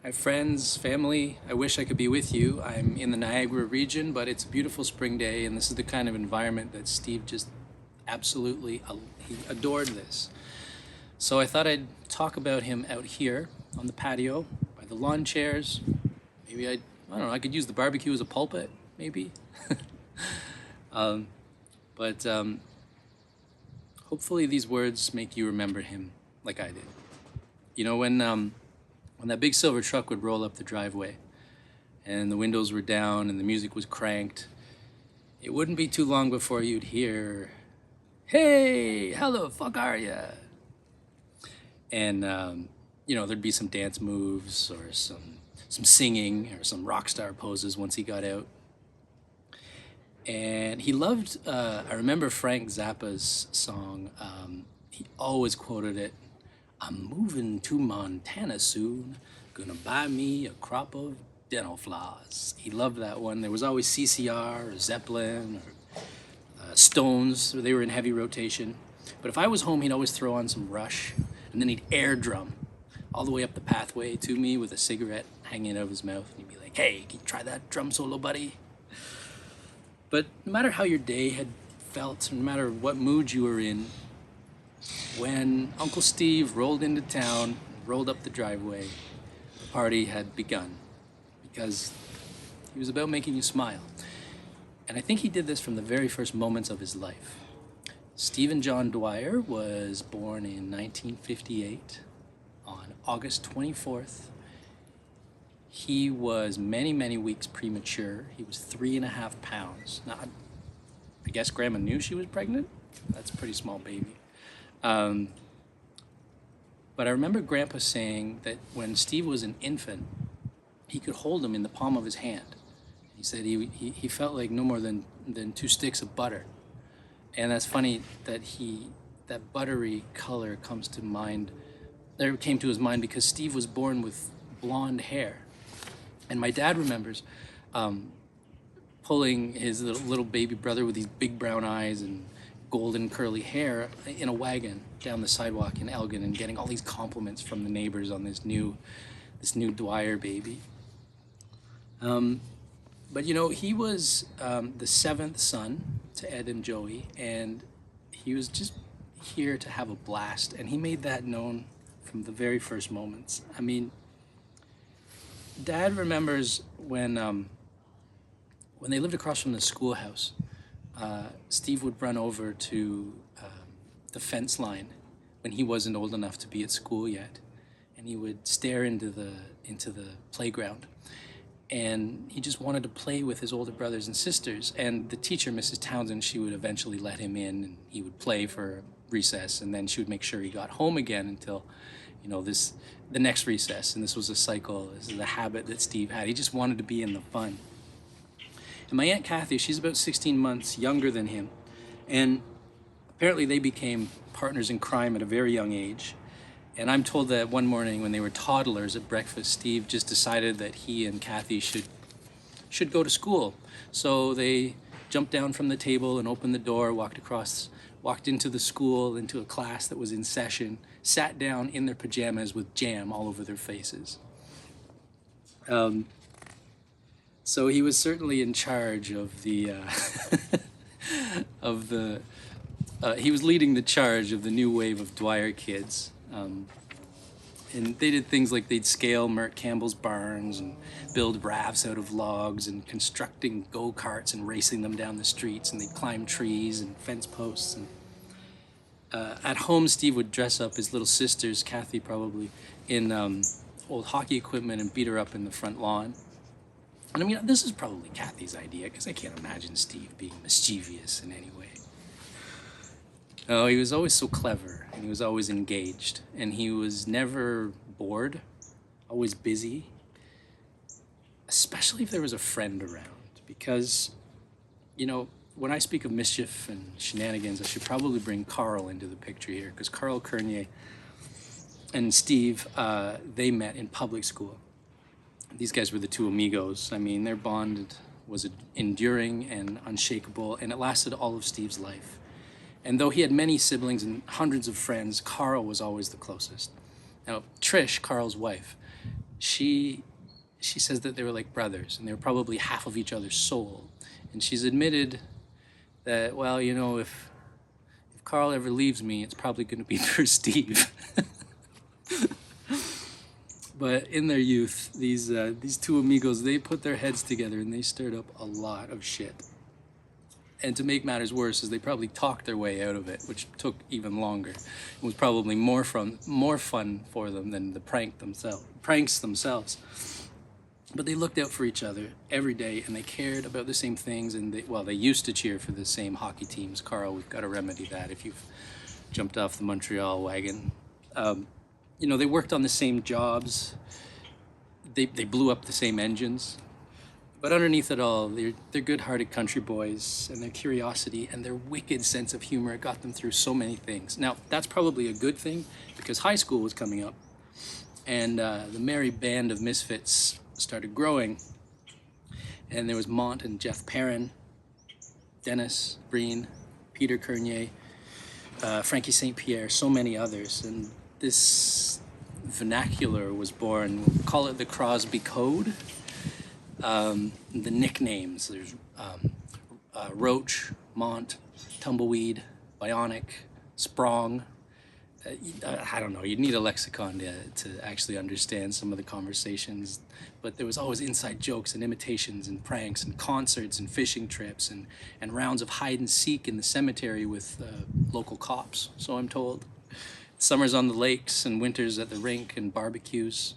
Hi friends, family, I wish I could be with you. I'm in the Niagara region, but it's a beautiful spring day, and this is the kind of environment that Steve just absolutely, he adored this. So I thought I'd talk about him out here on the patio, by the lawn chairs. Maybe I don't know, I could use the barbecue as a pulpit, maybe. But hopefully these words make you remember him like I did. You know, when that big silver truck would roll up the driveway and the windows were down and the music was cranked, it wouldn't be too long before you'd hear, "Hey, how the fuck are ya?" And there'd be some dance moves or some singing or some rock star poses once he got out. And he loved. I remember Frank Zappa's song. He always quoted it. "I'm moving to Montana soon. Gonna buy me a crop of dental floss." He loved that one. There was always CCR or Zeppelin or Stones. They were in heavy rotation. But if I was home, he'd always throw on some Rush, and then he'd air drum all the way up the pathway to me with a cigarette hanging out of his mouth. And he'd be like, "Hey, can you try that drum solo, buddy?" But no matter how your day had felt, no matter what mood you were in, when Uncle Steve rolled into town, rolled up the driveway, the party had begun because he was about making you smile. And I think he did this from the very first moments of his life. Stephen John Dwyer was born in 1958 on August 24th. He was many, many weeks premature. He was 3.5 pounds. Now, I guess Grandma knew she was pregnant. That's a pretty small baby. But I remember Grandpa saying that when Steve was an infant, he could hold him in the palm of his hand. He said he felt like no more than 2 sticks of butter. And that's funny that that buttery color came to his mind because Steve was born with blonde hair. And my dad remembers pulling his little baby brother with these big brown eyes and golden curly hair in a wagon down the sidewalk in Elgin and getting all these compliments from the neighbors on this new Dwyer baby. But he was the seventh son to Ed and Joey, and he was just here to have a blast, and he made that known from the very first moments. I mean, Dad remembers when they lived across from the schoolhouse. Steve would run over to the fence line when he wasn't old enough to be at school yet, and he would stare into the playground, and he just wanted to play with his older brothers and sisters. And the teacher, Mrs. Townsend, she would eventually let him in, and he would play for recess, and then she would make sure he got home again until the next recess. And this was a cycle. This is a habit that Steve had. He just wanted to be in the fun. And my Aunt Kathy, she's about 16 months younger than him. And apparently they became partners in crime at a very young age. And I'm told that one morning when they were toddlers at breakfast, Steve just decided that he and Kathy should go to school. So they jumped down from the table and opened the door, walked into the school, into a class that was in session, sat down in their pajamas with jam all over their faces. So he was certainly in charge of the he was leading the charge of the new wave of Dwyer kids. And they did things like they'd scale Mert Campbell's barns and build rafts out of logs and constructing go-karts and racing them down the streets, and they'd climb trees and fence posts. And at home, Steve would dress up his little sisters, Kathy probably, in old hockey equipment and beat her up in the front lawn. And I mean, this is probably Kathy's idea, because I can't imagine Steve being mischievous in any way. Oh, he was always so clever, and he was always engaged, and he was never bored, always busy, especially if there was a friend around. Because, when I speak of mischief and shenanigans, I should probably bring Carl into the picture here, because Carl Kernier and Steve, they met in public school. These guys were the two amigos. I mean, their bond was enduring and unshakable, and it lasted all of Steve's life. And though he had many siblings and hundreds of friends, Carl was always the closest. Now, Trish, Carl's wife, she she says that they were like brothers and they were probably half of each other's soul. And she's admitted that, well, if Carl ever leaves me, it's probably going to be for Steve. But in their youth, these two amigos, they put their heads together and they stirred up a lot of shit. And to make matters worse, is they probably talked their way out of it, which took even longer. It was probably more fun for them than the pranks themselves. But they looked out for each other every day, and they cared about the same things. And they used to cheer for the same hockey teams. Carl, we've got to remedy that if you've jumped off the Montreal wagon. They worked on the same jobs. They blew up the same engines. But underneath it all, they're good-hearted country boys, and their curiosity and their wicked sense of humor got them through so many things. Now, that's probably a good thing, because high school was coming up, and the merry band of misfits started growing, and there was Mont and Jeff Perrin, Dennis Breen, Peter Kernier, Frankie St. Pierre, so many others, and this vernacular was born. We'll call it the Crosby Code. The nicknames, there's Roach, Mont, Tumbleweed, Bionic, Sprong. I don't know, you'd need a lexicon to actually understand some of the conversations, but there was always inside jokes and imitations and pranks and concerts and fishing trips and rounds of hide and seek in the cemetery with local cops, so I'm told. Summers on the lakes and winters at the rink and barbecues.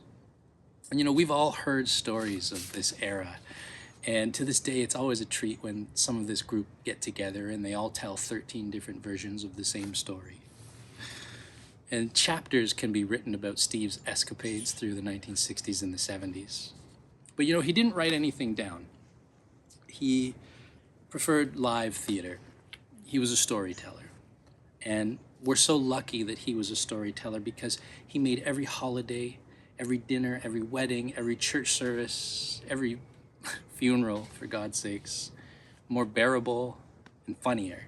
And we've all heard stories of this era, and to this day it's always a treat when some of this group get together and they all tell 13 different versions of the same story. And chapters can be written about Steve's escapades through the 1960s and the 70s. But he didn't write anything down. He preferred live theater. He was a storyteller. And we're so lucky that he was a storyteller because he made every holiday, every dinner, every wedding, every church service, every funeral, for God's sakes, more bearable and funnier.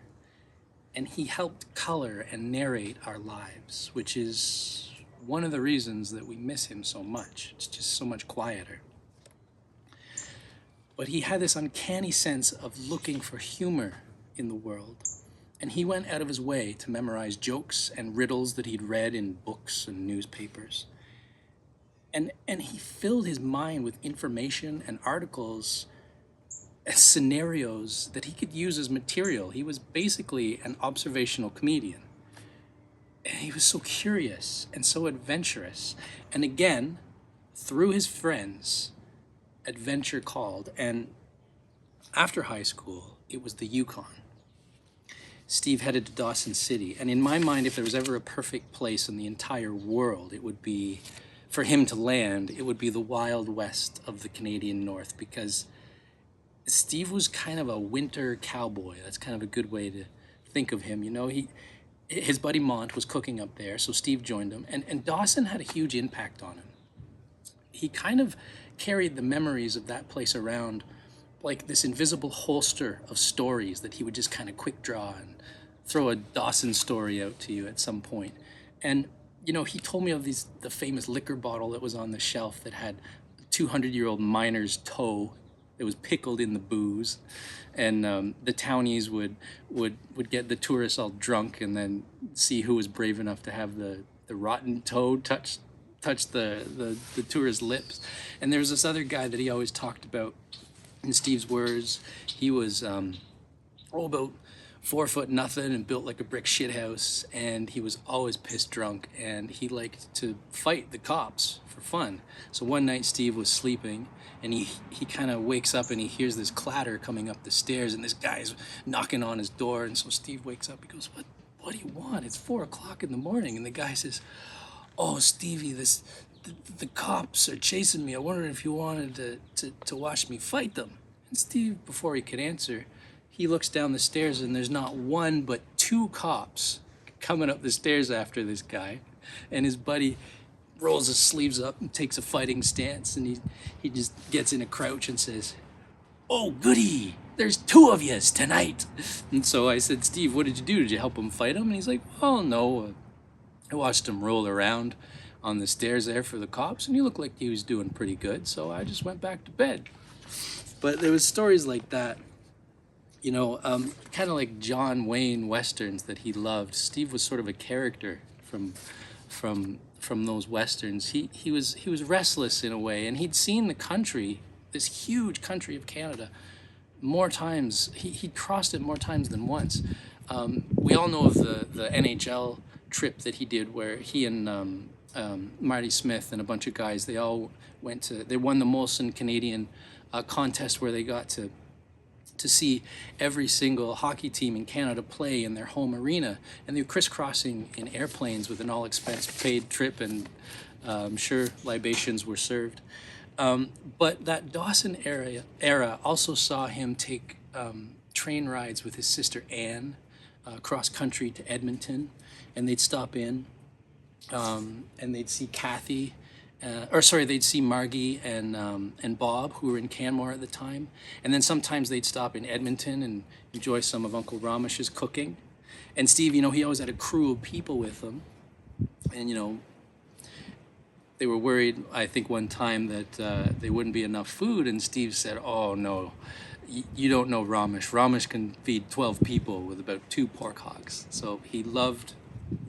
And he helped color and narrate our lives, which is one of the reasons that we miss him so much. It's just so much quieter. But he had this uncanny sense of looking for humor in the world. And he went out of his way to memorize jokes and riddles that he'd read in books and newspapers. And he filled his mind with information and articles and scenarios that he could use as material. He was basically an observational comedian. And he was so curious and so adventurous. And again, through his friends, adventure called. And after high school, it was the Yukon. Steve headed to Dawson City. And in my mind, if there was ever a perfect place in the entire world, it would be, for him to land, it would be the Wild West of the Canadian North, because Steve was kind of a winter cowboy. That's kind of a good way to think of him. His buddy Mont was cooking up there, so Steve joined him. And Dawson had a huge impact on him. He kind of carried the memories of that place around like this invisible holster of stories that he would just kind of quick draw and throw a Dawson story out to you at some point. And he told me of the famous liquor bottle that was on the shelf that had a 200-year-old miner's toe that was pickled in the booze. And the townies would get the tourists all drunk and then see who was brave enough to have the rotten toe touch the tourist's lips. And there was this other guy that he always talked about, in Steve's words. He was about 4 foot nothing and built like a brick shithouse, and he was always pissed drunk, and he liked to fight the cops for fun. So one night Steve was sleeping, and he kind of wakes up and he hears this clatter coming up the stairs, and this guy's knocking on his door. And so Steve wakes up. He goes, what do you want? It's 4 o'clock in the morning. And the guy says, oh, Stevie, the cops are chasing me. I wondered if you wanted to watch me fight them. And Steve, before he could answer, he looks down the stairs, and there's not one but 2 cops coming up the stairs after this guy. And his buddy rolls his sleeves up and takes a fighting stance, and he just gets in a crouch and says, oh, goody, there's 2 of yous tonight. And so I said, Steve, what did you do? Did you help him fight him? And he's like, oh, no, I watched him roll around on the stairs there for the cops, and he looked like he was doing pretty good, so I just went back to bed. But there was stories like that, kind of like John Wayne westerns that he loved. Steve was sort of a character from those westerns. He was restless in a way, and he'd seen the country, this huge country of Canada, more times. He'd crossed it more times than once. We all know of the NHL trip that he did, where he and Marty Smith and a bunch of guys, they all they won the Molson Canadian contest, where they got to see every single hockey team in Canada play in their home arena, and they were crisscrossing in airplanes with an all-expense-paid trip, and I'm sure libations were served. But that Dawson era also saw him take train rides with his sister Anne cross country to Edmonton, and they'd stop in, and they'd see Kathy, they'd see Margie and Bob, who were in Canmore at the time, and then sometimes they'd stop in Edmonton and enjoy some of Uncle Ramesh's cooking. And Steve, he always had a crew of people with him, and they were worried, I think, one time that there wouldn't be enough food, and Steve said, "Oh no, you don't know Ramesh. Ramesh can feed 12 people with about 2 pork hogs." So he loved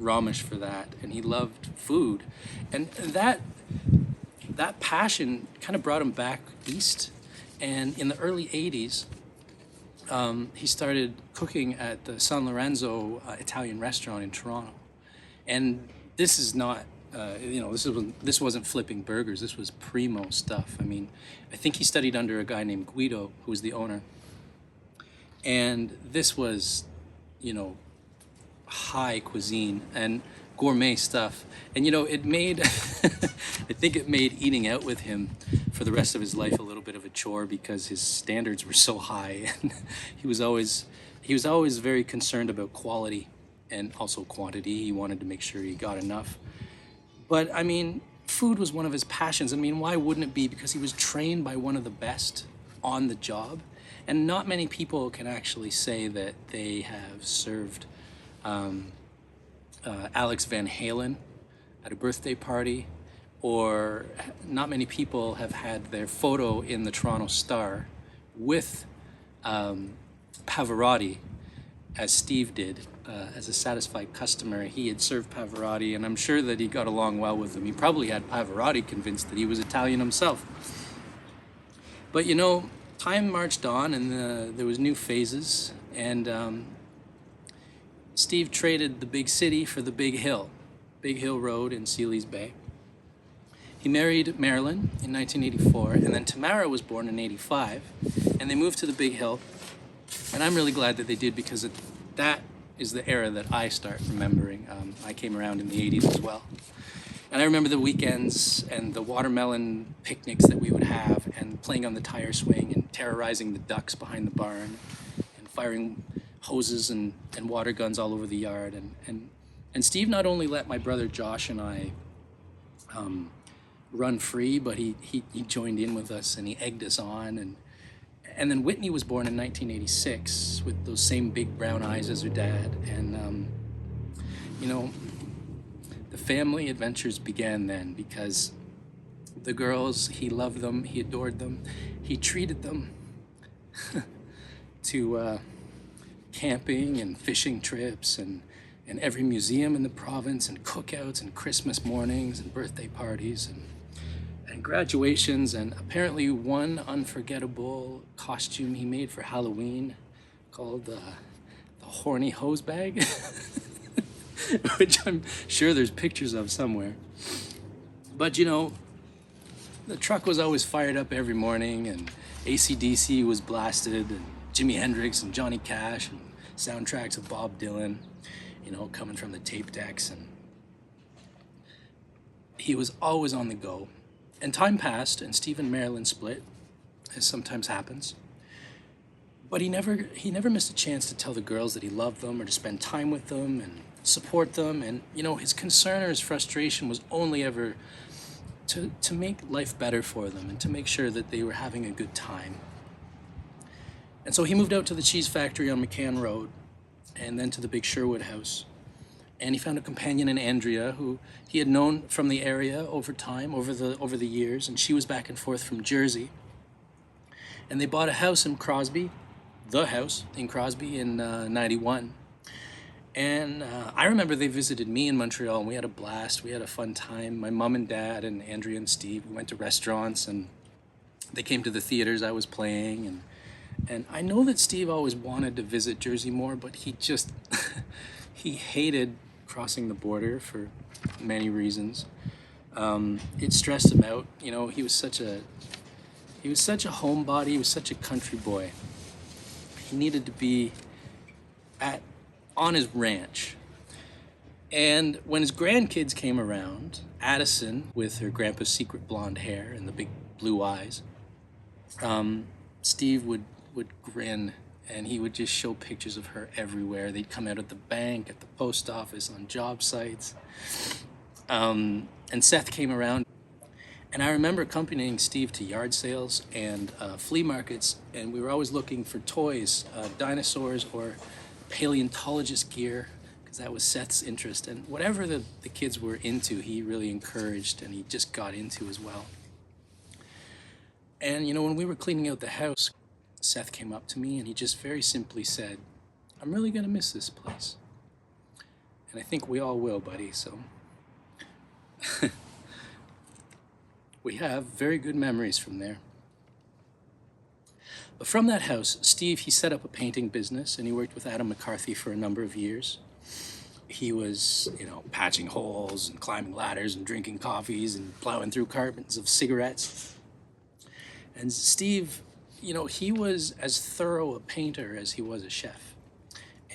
Ramesh for that, and he loved food, and that passion kind of brought him back east. And in the early 80s, he started cooking at the San Lorenzo Italian restaurant in Toronto. And this is not, this wasn't flipping burgers. This was primo stuff. I mean, I think he studied under a guy named Guido, who was the owner. And this was, high cuisine and gourmet stuff. And it made, I think it made eating out with him for the rest of his life a little bit of a chore, because his standards were so high, and he was always very concerned about quality and also quantity. He wanted to make sure he got enough. But I mean, food was one of his passions. I mean, why wouldn't it be? Because he was trained by one of the best on the job, and not many people can actually say that they have served Alex Van Halen at a birthday party, or not many people have had their photo in the Toronto Star with Pavarotti, as Steve did. As a satisfied customer, he had served Pavarotti, and I'm sure that he got along well with him. He probably had Pavarotti convinced that he was Italian himself. But time marched on, and there was new phases, and Steve traded the big city for the Big Hill Road in Sealy's Bay. He married Marilyn in 1984, and then Tamara was born in 85, and they moved to the Big Hill. And I'm really glad that they did, because that is the era that I start remembering. I came around in the 80s as well. And I remember the weekends and the watermelon picnics that we would have, and playing on the tire swing and terrorizing the ducks behind the barn, and firing hoses and water guns all over the yard. And Steve not only let my brother Josh and I run free, but he joined in with us, and he egged us on. And then Whitney was born in 1986 with those same big brown eyes as her dad. And, the family adventures began then, because the girls, he loved them, he adored them, he treated them to camping and fishing trips, and every museum in the province, and cookouts and Christmas mornings and birthday parties and graduations, and apparently one unforgettable costume he made for Halloween called the horny hose bag, which I'm sure there's pictures of somewhere. But the truck was always fired up every morning, and AC/DC was blasted, and Jimi Hendrix and Johnny Cash, and soundtracks of Bob Dylan, coming from the tape decks. And he was always on the go. And time passed, and Steve and Marilyn split, as sometimes happens. But he never missed a chance to tell the girls that he loved them, or to spend time with them and support them. And his concern or his frustration was only ever to make life better for them, and to make sure that they were having a good time. And so he moved out to the cheese factory on McCann Road, and then to the big Sherwood house. And he found a companion in Andrea, who he had known from the area over time, over the years, and she was back and forth from Jersey. And they bought a house in Crosby, the house in Crosby in 91. And I remember they visited me in Montreal, and we had a blast. We had a fun time. My mom and dad and Andrea and Steve, we went to restaurants, and they came to the theaters I was playing. And I know that Steve always wanted to visit Jersey more, but he just, he hated crossing the border for many reasons. It stressed him out. You know, he was such a homebody. He was such a country boy. He needed to be on his ranch. And when his grandkids came around, Addison, with her grandpa's secret blonde hair and the big blue eyes, Steve would grin, and he would just show pictures of her everywhere. They'd come out at the bank, at the post office, on job sites. And Seth came around, and I remember accompanying Steve to yard sales and flea markets, and we were always looking for toys, dinosaurs or paleontologist gear, because that was Seth's interest. And whatever the kids were into, he really encouraged, and he just got into as well. And you know, when we were cleaning out the house, Seth came up to me and he just very simply said, "I'm really gonna miss this place." And I think we all will, buddy, so. We have very good memories from there. But from that house, Steve, he set up a painting business, and he worked with Adam McCarthy for a number of years. He was, you know, patching holes and climbing ladders and drinking coffees and plowing through cartons of cigarettes. And Steve, you know, he was as thorough a painter as he was a chef.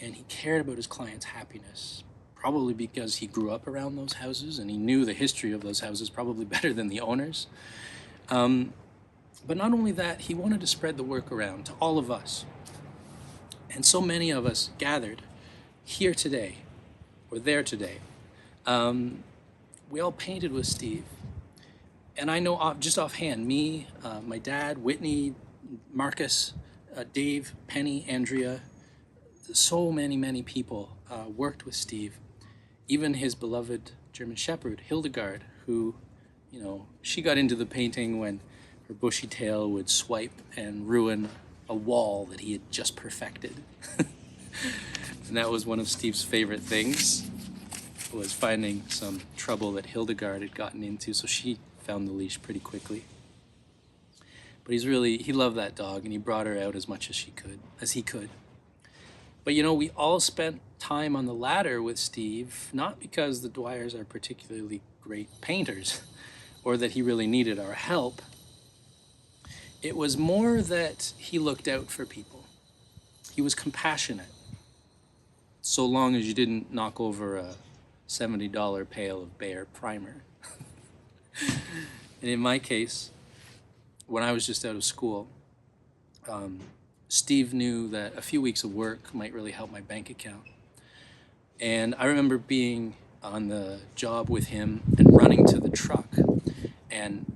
And he cared about his clients' happiness, probably because he grew up around those houses and he knew the history of those houses probably better than the owners. But not only that, he wanted to spread the work around to all of us. And so many of us gathered here today, or there today. We all painted with Steve. And I know just offhand, me, my dad, Whitney, Marcus, Dave, Penny, Andrea, so many people worked with Steve. Even his beloved German Shepherd, Hildegard, who, you know, she got into the painting when her bushy tail would swipe and ruin a wall that he had just perfected. And that was one of Steve's favorite things, was finding some trouble that Hildegard had gotten into, so she found the leash pretty quickly. But he loved that dog, and he brought her out as much as he could. But you know, we all spent time on the ladder with Steve, not because the Dwyers are particularly great painters, or that he really needed our help. It was more that he looked out for people. He was compassionate, so long as you didn't knock over a $70 pail of Behr primer. And in my case, when I was just out of school, Steve knew that a few weeks of work might really help my bank account. And I remember being on the job with him and running to the truck and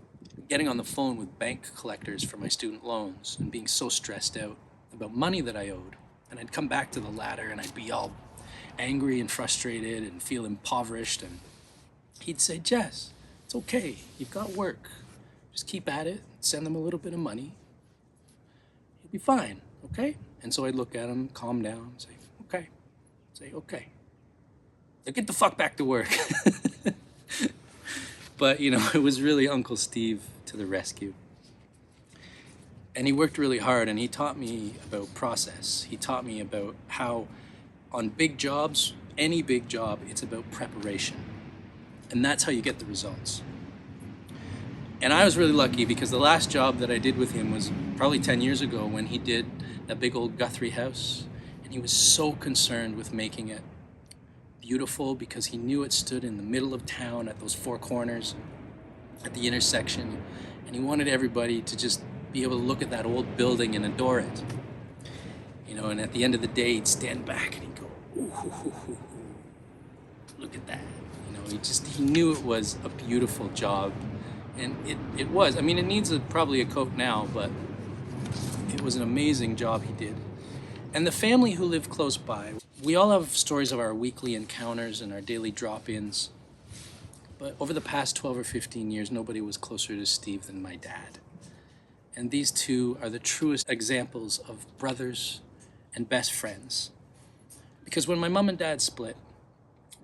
getting on the phone with bank collectors for my student loans and being so stressed out about money that I owed. And I'd come back to the ladder and I'd be all angry and frustrated and feel impoverished. And he'd say, "Jess, it's okay. You've got work. Just keep at it. Send them a little bit of money. You'll be fine, okay?" And so I'd look at him, calm down, say, "Okay." Say, "Okay. Now get the fuck back to work." But, you know, it was really Uncle Steve to the rescue. And he worked really hard, and he taught me about process. He taught me about how on big jobs, any big job, it's about preparation. And that's how you get the results. And I was really lucky because the last job that I did with him was probably 10 years ago when he did that big old Guthrie house. And he was so concerned with making it beautiful because he knew it stood in the middle of town at those four corners at the intersection. And he wanted everybody to just be able to look at that old building and adore it. You know, and at the end of the day, he'd stand back and he'd go, "Ooh, look at that." You know, he knew it was a beautiful job. And it was. I mean, it needs probably a coat now, but it was an amazing job he did. And the family who lived close by, we all have stories of our weekly encounters and our daily drop-ins. But over the past 12 or 15 years, nobody was closer to Steve than my dad. And these two are the truest examples of brothers and best friends. Because when my mom and dad split,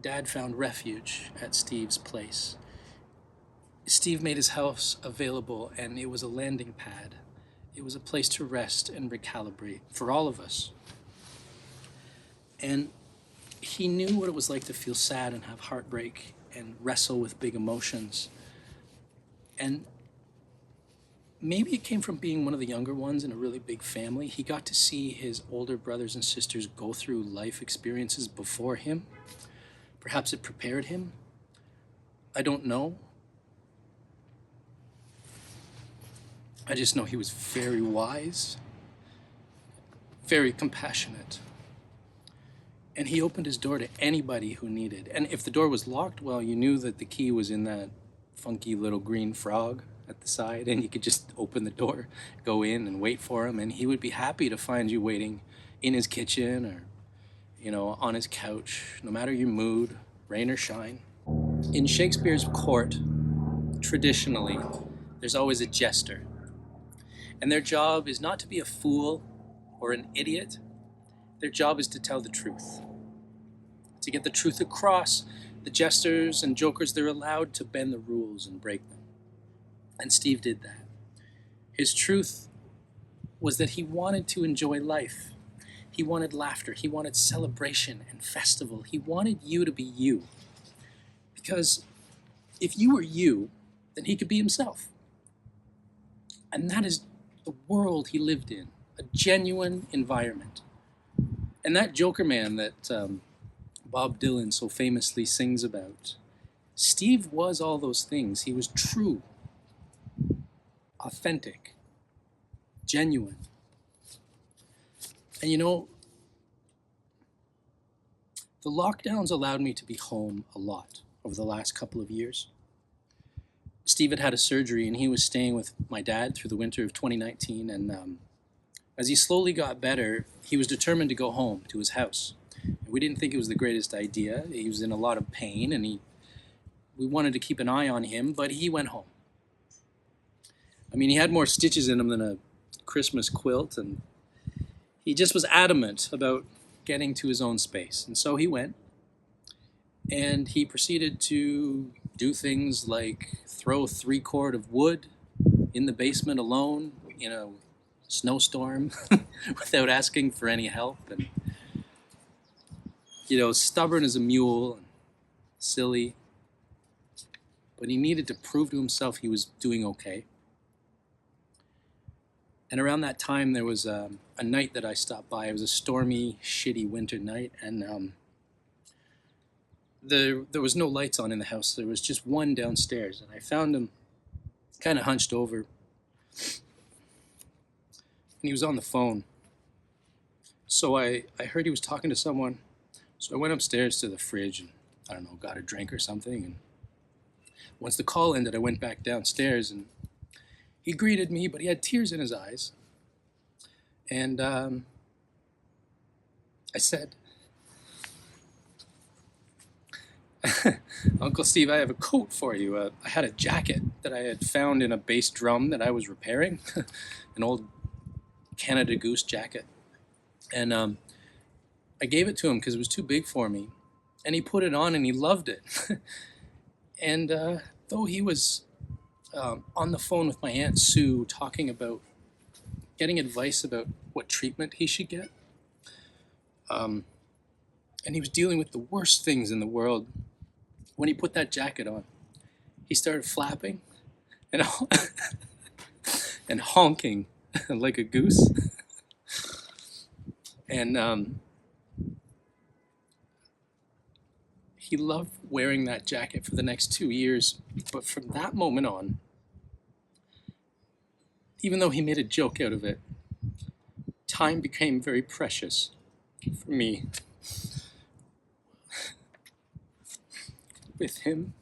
Dad found refuge at Steve's place. Steve made his house available, and it was a landing pad. It was a place to rest and recalibrate for all of us. And he knew what it was like to feel sad and have heartbreak and wrestle with big emotions. And maybe it came from being one of the younger ones in a really big family. He got to see his older brothers and sisters go through life experiences before him. Perhaps it prepared him. I don't know. I just know he was very wise, very compassionate. And he opened his door to anybody who needed. And if the door was locked, well, you knew that the key was in that funky little green frog at the side, and you could just open the door, go in and wait for him, and he would be happy to find you waiting in his kitchen or, on his couch, no matter your mood, rain or shine. In Shakespeare's court, traditionally, there's always a jester. And their job is not to be a fool or an idiot. Their job is to tell the truth. To get the truth across, the jesters and jokers, they're allowed to bend the rules and break them. And Steve did that. His truth was that he wanted to enjoy life. He wanted laughter. He wanted celebration and festival. He wanted you to be you. Because if you were you, then he could be himself. And that is the world he lived in, a genuine environment. And that Joker man that Bob Dylan so famously sings about, Steve was all those things. He was true, authentic, genuine. And the lockdowns allowed me to be home a lot over the last couple of years. Steve had a surgery, and he was staying with my dad through the winter of 2019. And as he slowly got better, he was determined to go home to his house. We didn't think it was the greatest idea. He was in a lot of pain, and we wanted to keep an eye on him, but he went home. I mean, he had more stitches in him than a Christmas quilt, and he just was adamant about getting to his own space. And so he went, and he proceeded to do things like throw 3 cord of wood in the basement alone in a snowstorm without asking for any help, and stubborn as a mule and silly, but he needed to prove to himself he was doing okay. And around that time there was a night that I stopped by. It was a stormy, shitty winter night, and there was no lights on in the house. There was just one downstairs, and I found him kind of hunched over, and he was on the phone. So I heard he was talking to someone, so I went upstairs to the fridge and, got a drink or something. And once the call ended, I went back downstairs, and he greeted me, but he had tears in his eyes. And I said, Uncle Steve, I have a coat for you. I had a jacket that I had found in a bass drum that I was repairing, an old Canada Goose jacket. And I gave it to him because it was too big for me. And he put it on and he loved it. And though he was on the phone with my Aunt Sue talking about getting advice about what treatment he should get, and he was dealing with the worst things in the world, when he put that jacket on, he started flapping and and honking like a goose. And he loved wearing that jacket for the next 2 years. But from that moment on, even though he made a joke out of it, time became very precious for me with him.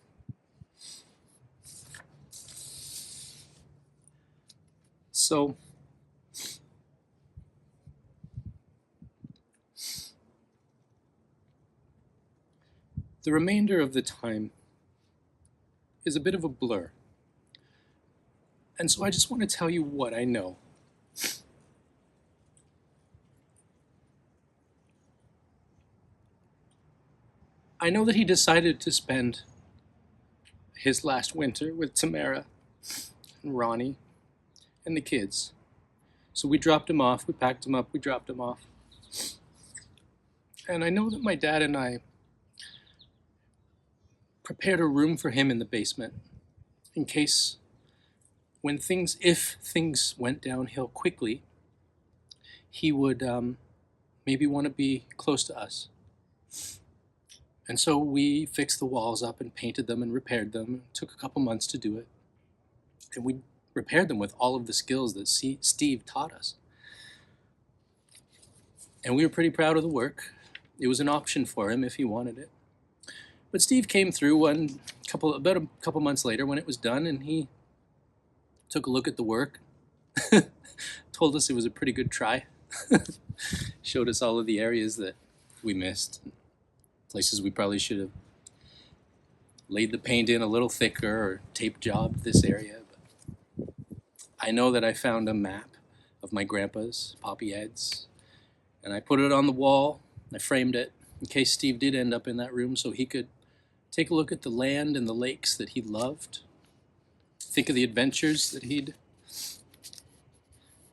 So The remainder of the time is a bit of a blur. And so I just want to tell you what I know. I know that he decided to spend his last winter with Tamara and Ronnie and the kids. So we dropped him off, we packed him up, we dropped him off. And I know that my dad and I prepared a room for him in the basement in case if things went downhill quickly, he would maybe want to be close to us. And so we fixed the walls up and painted them and repaired them. It took a couple months to do it. And we repaired them with all of the skills that Steve taught us. And we were pretty proud of the work. It was an option for him if he wanted it. But Steve came through about a couple months later when it was done, and he took a look at the work, told us it was a pretty good try, showed us all of the areas that we missed, places we probably should have laid the paint in a little thicker or tape jobbed this area. But I know that I found a map of my grandpa's, Poppy Ed's, and I put it on the wall. I framed it in case Steve did end up in that room so he could take a look at the land and the lakes that he loved, think of the adventures that he'd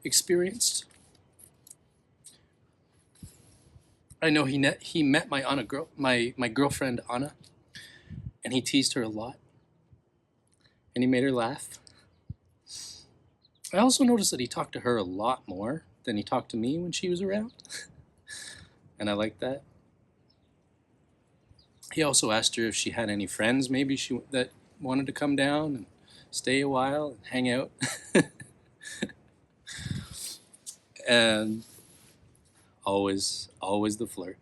experienced. I know he met my girlfriend Anna, and he teased her a lot, and he made her laugh. I also noticed that he talked to her a lot more than he talked to me when she was around, and I liked that. He also asked her if she had any friends that wanted to come down and stay a while and hang out. And always the flirt.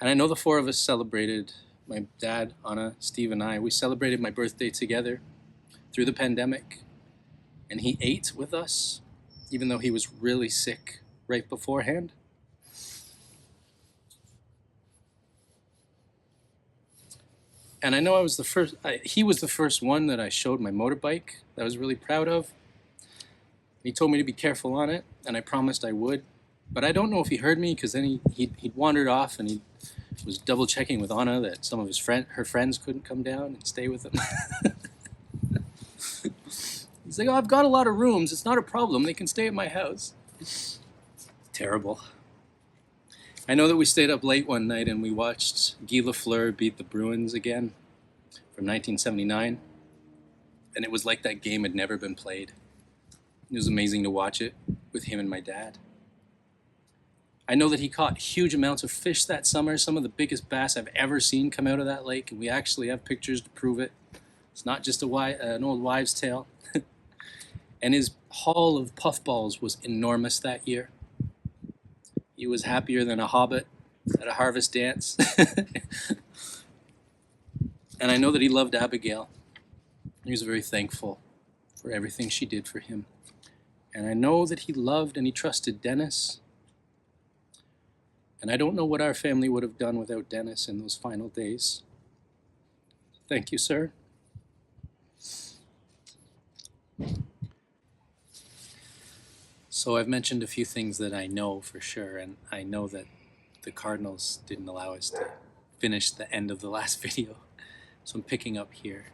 And I know the four of us celebrated, my dad, Anna, Steve, and I, we celebrated my birthday together through the pandemic. And he ate with us, even though he was really sick right beforehand. And I know he was the first one that I showed my motorbike that I was really proud of. He told me to be careful on it, and I promised I would. But I don't know if he heard me, because then he'd wandered off, and he was double checking with Anna that some of her friends couldn't come down and stay with him. He's like, "Oh, I've got a lot of rooms. It's not a problem. They can stay at my house." Terrible. I know that we stayed up late one night and we watched Guy Lafleur beat the Bruins again from 1979. And it was like that game had never been played. It was amazing to watch it with him and my dad. I know that he caught huge amounts of fish that summer, some of the biggest bass I've ever seen come out of that lake, and we actually have pictures to prove it. It's not just an old wives' tale. And his haul of puffballs was enormous that year. He was happier than a hobbit at a harvest dance. And I know that he loved Abigail. He was very thankful for everything she did for him. And I know that he loved and he trusted Dennis. And I don't know what our family would have done without Dennis in those final days. Thank you, sir. So I've mentioned a few things that I know for sure, and I know that the Cardinals didn't allow us to finish the end of the last video. So I'm picking up here.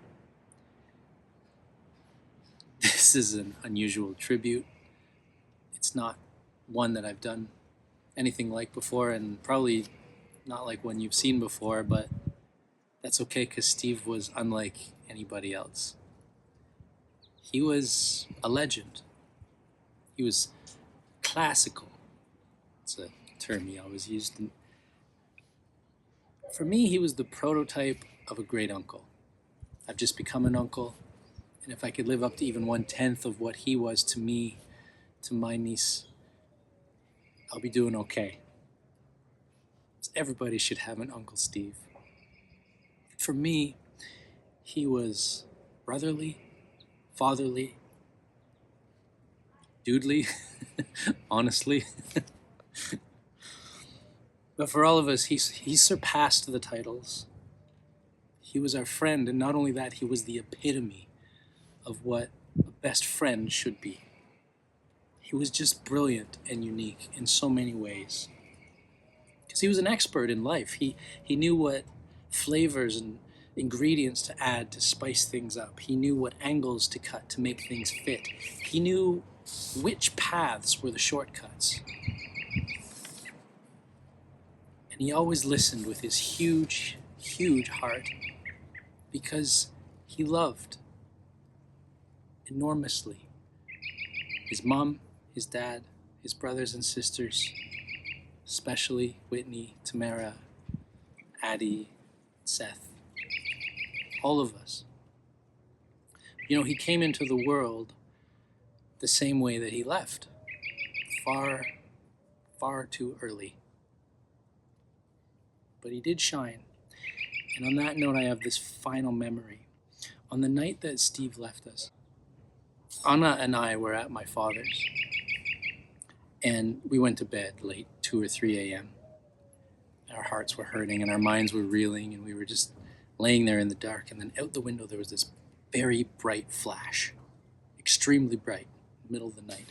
This is an unusual tribute. It's not one that I've done anything like before, and probably not like one you've seen before, but that's okay, because Steve was unlike anybody else. He was a legend. He was classical. It's a term he always used. And for me, he was the prototype of a great uncle. I've just become an uncle, and if I could live up to even 1/10 of what he was to me, to my niece, I'll be doing okay. Everybody should have an Uncle Steve. For me, he was brotherly, fatherly, dudely, honestly. But for all of us, he surpassed the titles. He was our friend, and not only that, he was the epitome of what a best friend should be. He was just brilliant and unique in so many ways. Because he was an expert in life. He knew what flavors and ingredients to add to spice things up. He knew what angles to cut to make things fit. He knew which paths were the shortcuts. And he always listened with his huge, huge heart because he loved enormously his mom, his dad, his brothers and sisters, especially Whitney, Tamara, Addie, Seth, all of us. You know, he came into the world the same way that he left, far, far too early. But he did shine. And on that note, I have this final memory. On the night that Steve left us, Anna and I were at my father's, and we went to bed late, 2 or 3 a.m. Our hearts were hurting and our minds were reeling, and we were just laying there in the dark, and then out the window there was this very bright flash, extremely bright, middle of the night.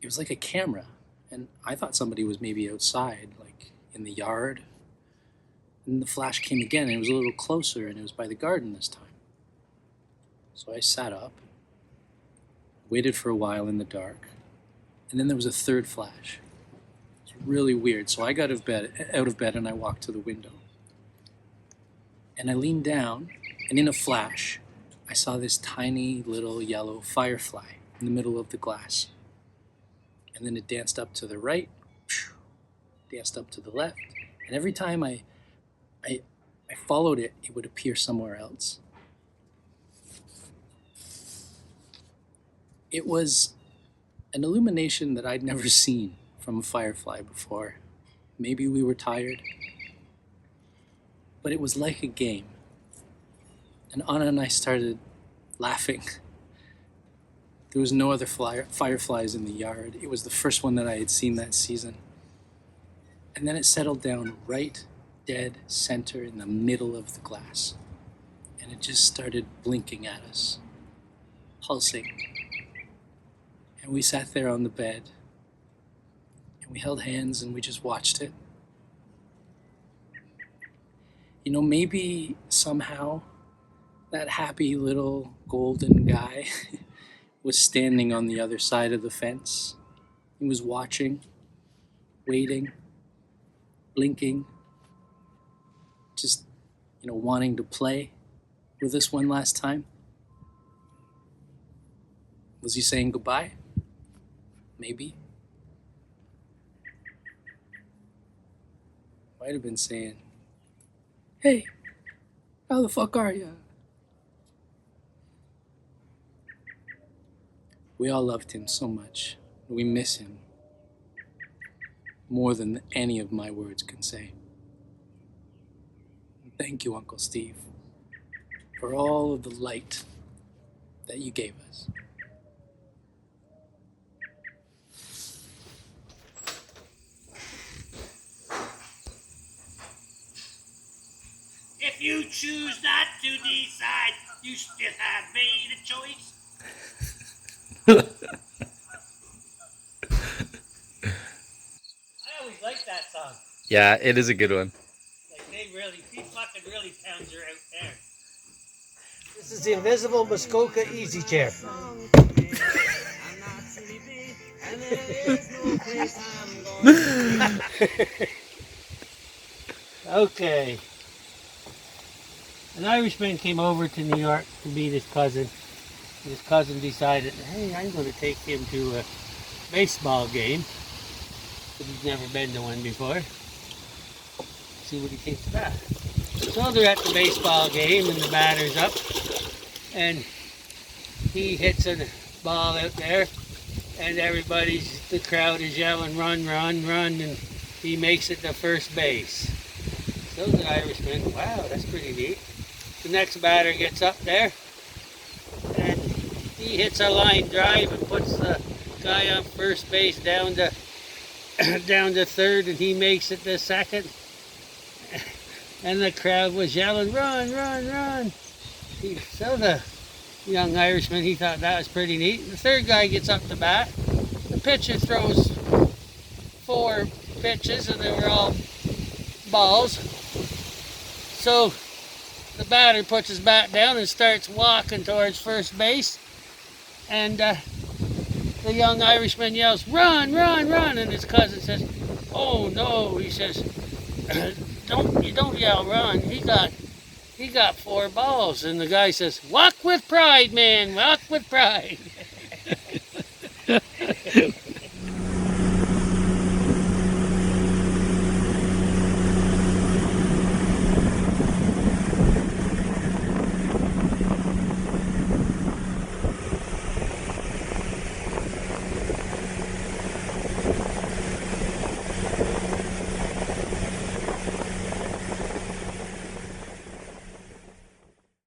It was like a camera, and I thought somebody was maybe outside, like in the yard. And the flash came again, and it was a little closer, and it was by the garden this time. So I sat up, waited for a while in the dark, and then there was a third flash. It was really weird. So I got out of bed, and I walked to the window. And I leaned down, and in a flash, I saw this tiny little yellow firefly in the middle of the glass. And then it danced up to the right, danced up to the left, and every time I followed it, it would appear somewhere else. It was an illumination that I'd never seen from a firefly before. Maybe we were tired, but it was like a game. And Anna and I started laughing. There was no other fireflies in the yard. It was the first one that I had seen that season. And then it settled down right dead center in the middle of the glass. And it just started blinking at us, pulsing. And we sat there on the bed, and we held hands, and we just watched it. You know, maybe somehow that happy little golden guy was standing on the other side of the fence. He was watching, waiting, blinking, just, wanting to play with us one last time. Was he saying goodbye? Maybe. Might have been saying, "Hey, how the fuck are ya?" We all loved him so much. We miss him more than any of my words can say. Thank you, Uncle Steve, for all of the light that you gave us. If you choose not to decide, you still have made a choice. I always like that song. Yeah, it is a good one. Like he fucking really pounds her out there. This is the Invisible Muskoka Easy Chair. Okay. An Irishman came over to New York to meet his cousin. His cousin decided, hey, I'm going to take him to a baseball game. But he's never been to one before. See what he thinks of that. So they're at the baseball game and the batter's up. And he hits a ball out there. And the crowd is yelling, run, run, run. And he makes it to first base. So the Irishman, wow, that's pretty neat. The next batter gets up there. And he hits a line drive and puts the guy on first base down to down to third, and he makes it to second. And the crowd was yelling, "Run, run, run!" So the young Irishman, he thought that was pretty neat. The third guy gets up to bat. The pitcher throws 4 pitches, and they were all balls. So the batter puts his bat down and starts walking towards first base. And the young Irishman yells, "Run, run, run!" And his cousin says, "Oh no," he says, you don't yell run. He got 4 balls." And the guy says, "Walk with pride, man, walk with pride."